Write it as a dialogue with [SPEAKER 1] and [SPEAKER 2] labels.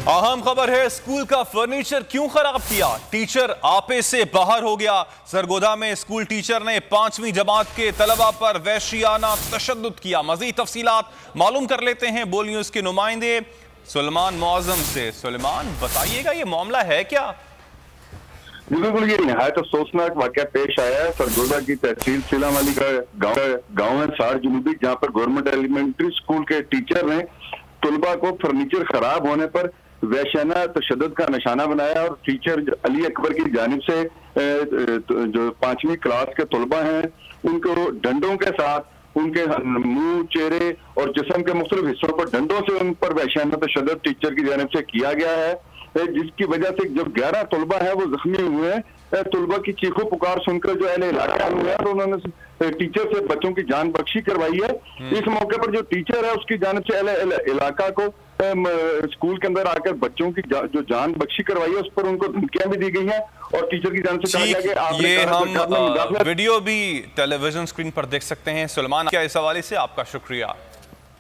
[SPEAKER 1] अहम खबर है, स्कूल का फर्नीचर क्यों खराब किया? टीचर आपे से बाहर हो गया। सरगोदा में स्कूल टीचर ने 5वीं जमात के तलबा पर वहशियाना तशद्दुद किया। मजीद तफसीलात मालूम कर लेते हैं बोल न्यूज के नुमाइंदे सुलेमान मुआज़म से। सुलेमान, बताइएगा ये मामला है क्या?
[SPEAKER 2] बिल्कुल, ये नहायत अफसोसनाक वाक़या पेश आया है। सरगोदा की तहसील सिलावाली का गाँव है सार जनूबी, जहाँ पर गवर्नमेंट एलिमेंट्री स्कूल के टीचर ने तलबा को फर्नीचर खराब होने पर वहशियाना तशद्दुद का निशाना बनाया और टीचर अली अकबर की जानिब से जो 5वीं क्लास के तलबा हैं उनको डंडों के साथ उनके मुंह, चेहरे और जिस्म के मुख्तलिफ हिस्सों पर डंडों से उन पर वहशियाना तशद्दुद टीचर की जानिब से किया गया है, जिसकी वजह से जो 11 तलबा है वो जख्मी हुए हैं। तलबा की चीखों पुकार सुनकर जो अहले इलाका हुए हैं तो उन्होंने टीचर से बच्चों की जान बख्शी करवाई है। इस मौके पर जो टीचर है उसकी जानिब से अहले इलाका को स्कूल के अंदर आकर बच्चों की जो जान बख्शी करवाई है उस पर उनको धमकियां भी दी गई हैं और टीचर की जानिब से कहा गया कि आपने
[SPEAKER 1] ये हम वीडियो भी टेलीविजन स्क्रीन पर देख सकते हैं। सुलेमान, क्या इस हवाले से आपका शुक्रिया।